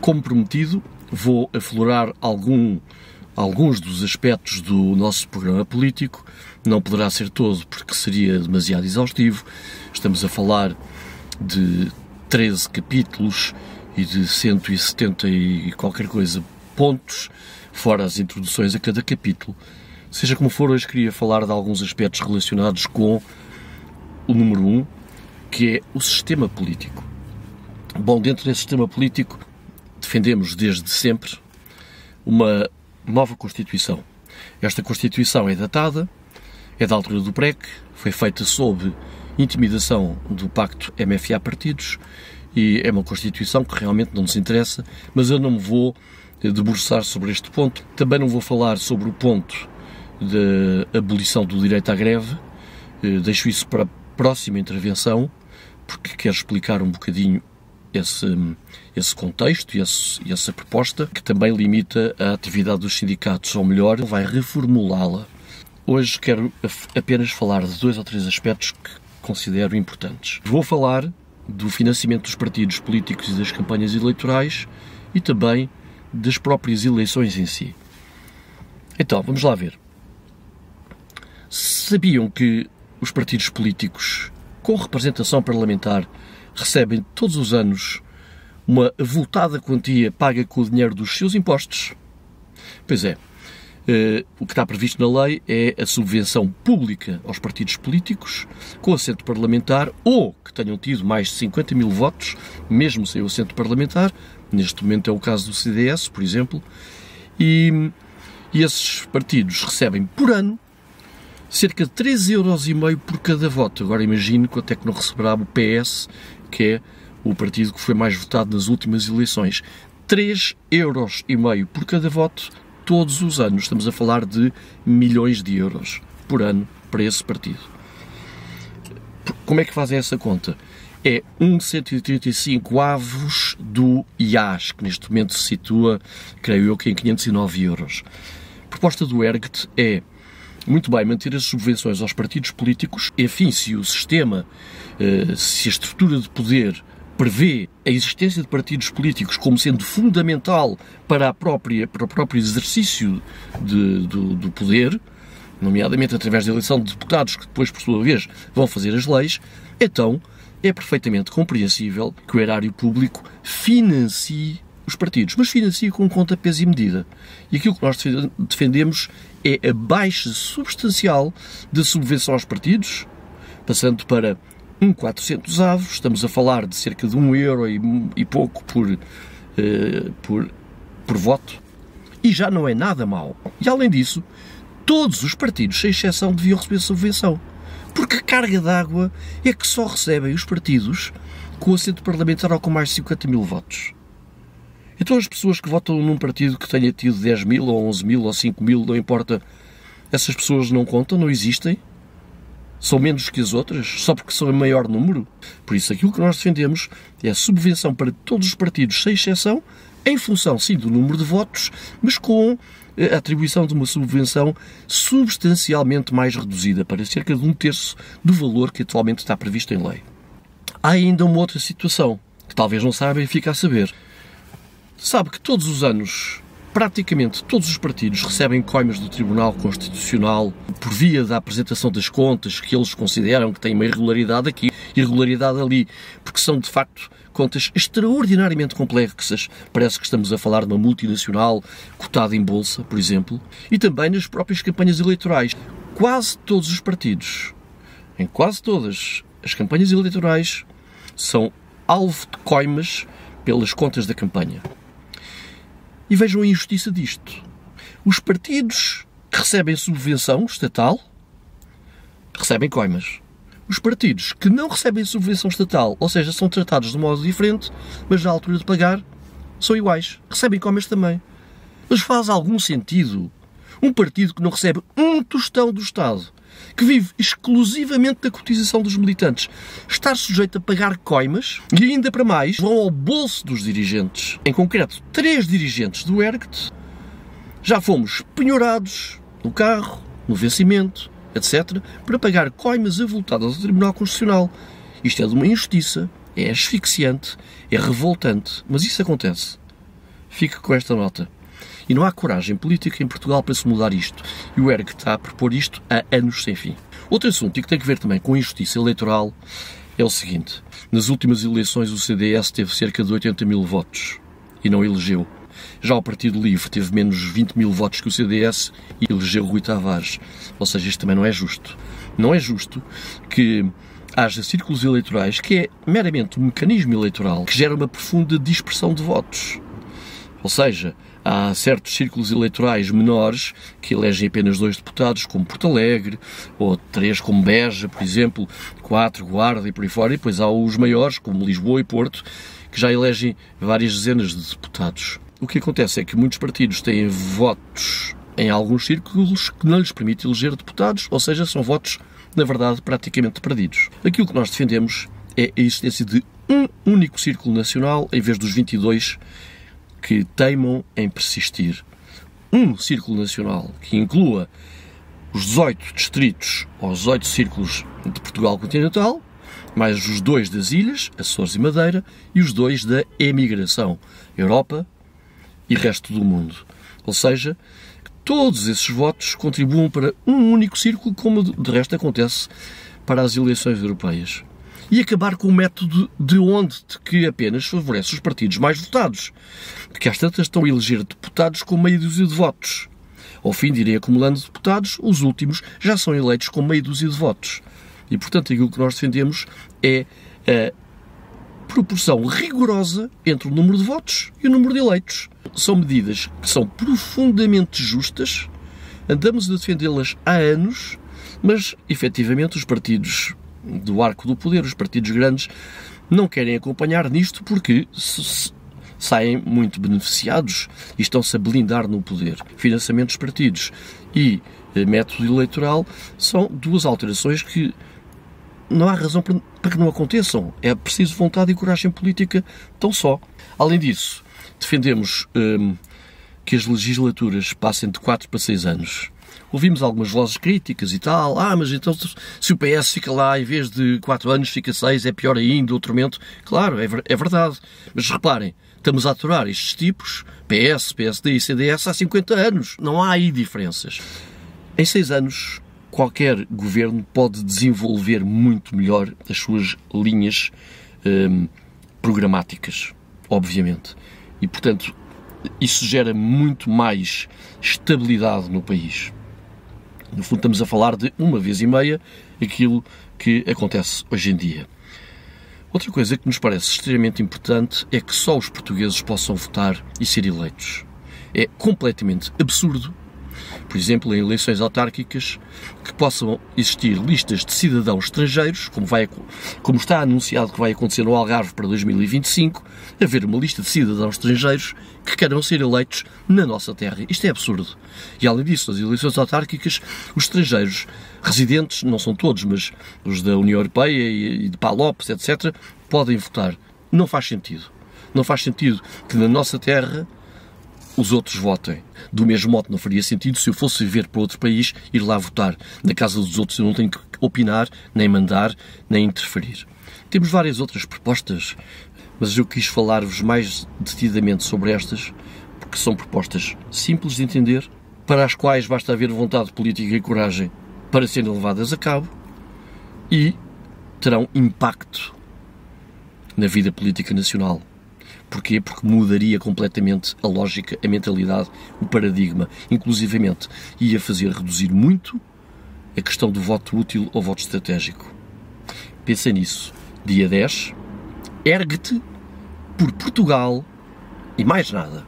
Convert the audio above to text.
Como prometido, vou aflorar alguns dos aspectos do nosso programa político. Não poderá ser todo, porque seria demasiado exaustivo. Estamos a falar de 13 capítulos e de 170 e qualquer coisa pontos, fora as introduções a cada capítulo. Seja como for, hoje queria falar de alguns aspectos relacionados com o número 1, que é o sistema político. Bom, dentro desse sistema político, defendemos desde sempre uma nova Constituição. Esta Constituição é datada, é da altura do PREC, foi feita sob intimidação do Pacto MFA-Partidos e é uma Constituição que realmente não nos interessa, mas eu não me vou debruçar sobre este ponto. Também não vou falar sobre o ponto da abolição do direito à greve, deixo isso para a próxima intervenção, porque quero explicar um bocadinho esse contexto e essa proposta, que também limita a atividade dos sindicatos, ou melhor, vai reformulá-la. Hoje quero apenas falar de 2 ou 3 aspectos que considero importantes. Vou falar do financiamento dos partidos políticos e das campanhas eleitorais e também das próprias eleições em si. Então, vamos lá ver. Sabiam que os partidos políticos com representação parlamentar recebem todos os anos uma avultada quantia paga com o dinheiro dos seus impostos? Pois é. O que está previsto na lei é a subvenção pública aos partidos políticos com assento parlamentar ou que tenham tido mais de 50 mil votos, mesmo sem o assento parlamentar. Neste momento é o caso do CDS, por exemplo. E esses partidos recebem por ano cerca de 3,5€ por cada voto. Agora imagino quanto é que não receberá o PS, que é o partido que foi mais votado nas últimas eleições. 3,5€ por cada voto, todos os anos. Estamos a falar de milhões de euros por ano para esse partido. Como é que fazem essa conta? É 135 avos do IAS, que neste momento se situa, creio eu, que em 509€. A proposta do ERGT é, muito bem, manter as subvenções aos partidos políticos. Enfim, se o sistema, se a estrutura de poder prevê a existência de partidos políticos como sendo fundamental para o próprio exercício do poder, nomeadamente através da eleição de deputados que depois, por sua vez, vão fazer as leis, então é perfeitamente compreensível que o erário público financie os partidos, mas financia com conta, peso e medida. E aquilo que nós defendemos é a baixa substancial da subvenção aos partidos, passando para 1.400 avos, estamos a falar de cerca de 1€ e pouco por voto, e já não é nada mau. E além disso, todos os partidos, sem exceção, deviam receber subvenção, porque a carga d'água é que só recebem os partidos com assento parlamentar ou com mais de 50 mil votos. Então as pessoas que votam num partido que tenha tido 10 mil, ou 11 mil, ou 5 mil, não importa, essas pessoas não contam, não existem? São menos que as outras, só porque são em maior número? Por isso, aquilo que nós defendemos é a subvenção para todos os partidos, sem exceção, em função, sim, do número de votos, mas com a atribuição de uma subvenção substancialmente mais reduzida, para cerca de 1/3 do valor que atualmente está previsto em lei. Há ainda uma outra situação, que talvez não saibam e fica a saber. Sabe que todos os anos, praticamente todos os partidos recebem coimas do Tribunal Constitucional por via da apresentação das contas que eles consideram que têm uma irregularidade aqui, irregularidade ali, porque são, de facto, contas extraordinariamente complexas. Parece que estamos a falar de uma multinacional cotada em bolsa, por exemplo, e também nas próprias campanhas eleitorais. Quase todos os partidos, em quase todas as campanhas eleitorais, são alvo de coimas pelas contas da campanha. E vejam a injustiça disto. Os partidos que recebem subvenção estatal recebem coimas. Os partidos que não recebem subvenção estatal, ou seja, são tratados de um modo diferente, mas na altura de pagar, são iguais. Recebem coimas também. Mas faz algum sentido um partido que não recebe um tostão do Estado, que vive exclusivamente da cotização dos militantes, estar sujeito a pagar coimas e ainda para mais vão ao bolso dos dirigentes? Em concreto, 3 dirigentes do ERGT já fomos penhorados no carro, no vencimento, etc., para pagar coimas avultadas ao Tribunal Constitucional. Isto é de uma injustiça, é asfixiante, é revoltante, mas isso acontece. Fique com esta nota. E não há coragem política em Portugal para se mudar isto. E o ERG está a propor isto há anos sem fim. Outro assunto, e que tem a ver também com a injustiça eleitoral, é o seguinte. Nas últimas eleições o CDS teve cerca de 80 mil votos e não elegeu. Já o Partido Livre teve menos 20 mil votos que o CDS e elegeu Rui Tavares. Ou seja, isto também não é justo. Não é justo que haja círculos eleitorais, que é meramente um mecanismo eleitoral que gera uma profunda dispersão de votos. Ou seja, há certos círculos eleitorais menores que elegem apenas 2 deputados, como Porto Alegre, ou 3 como Beja, por exemplo, 4 Guarda e por aí fora, e depois há os maiores, como Lisboa e Porto, que já elegem várias dezenas de deputados. O que acontece é que muitos partidos têm votos em alguns círculos que não lhes permite eleger deputados, ou seja, são votos, na verdade, praticamente perdidos. Aquilo que nós defendemos é a existência de um único círculo nacional, em vez dos 22 que teimam em persistir. Um círculo nacional que inclua os 18 distritos ou os 18 círculos de Portugal continental, mais os 2 das ilhas, Açores e Madeira, e os 2 da emigração, Europa e resto do mundo. Ou seja, que todos esses votos contribuam para um único círculo, como de resto acontece para as eleições europeias. E acabar com o método de que apenas favorece os partidos mais votados, porque às tantas estão a eleger deputados com meia dúzia de votos. Ao fim de irem acumulando deputados, os últimos já são eleitos com meia dúzia de votos. E, portanto, aquilo que nós defendemos é a proporção rigorosa entre o número de votos e o número de eleitos. São medidas que são profundamente justas, andamos a defendê-las há anos, mas, efetivamente, os partidos do arco do poder, os partidos grandes, não querem acompanhar nisto porque saem muito beneficiados e estão-se a blindar no poder. Financiamento dos partidos e método eleitoral são 2 alterações que não há razão para que não aconteçam. É preciso vontade e coragem política tão só. Além disso, defendemos que as legislaturas passem de 4 para 6 anos. Ouvimos algumas vozes críticas e tal. Mas então se o PS fica lá em vez de 4 anos fica 6, é pior ainda, outro momento. Claro, é verdade. Mas reparem, estamos a aturar estes tipos, PS, PSD e CDS, há 50 anos. Não há aí diferenças. Em 6 anos, qualquer governo pode desenvolver muito melhor as suas linhas programáticas, obviamente. E, portanto, isso gera muito mais estabilidade no país. No fundo, estamos a falar de 1 vez e meia aquilo que acontece hoje em dia. Outra coisa que nos parece extremamente importante é que só os portugueses possam votar e ser eleitos. É completamente absurdo, por exemplo, em eleições autárquicas, que possam existir listas de cidadãos estrangeiros, como está anunciado que vai acontecer no Algarve para 2025, haver uma lista de cidadãos estrangeiros que queiram ser eleitos na nossa terra. Isto é absurdo. E, além disso, nas eleições autárquicas, os estrangeiros residentes, não são todos, mas os da União Europeia e de PALOPs, etc., podem votar. Não faz sentido. Não faz sentido que na nossa terra os outros votem. Do mesmo modo, não faria sentido se eu fosse viver para outro país, ir lá votar. Na casa dos outros eu não tenho que opinar, nem mandar, nem interferir. Temos várias outras propostas, mas eu quis falar-vos mais detidamente sobre estas, porque são propostas simples de entender, para as quais basta haver vontade política e coragem para serem levadas a cabo e terão impacto na vida política nacional. Porquê? Porque mudaria completamente a lógica, a mentalidade, o paradigma. Inclusivamente, ia fazer reduzir muito a questão do voto útil ou voto estratégico. Pensa nisso. Dia 10, ergue-te por Portugal e mais nada.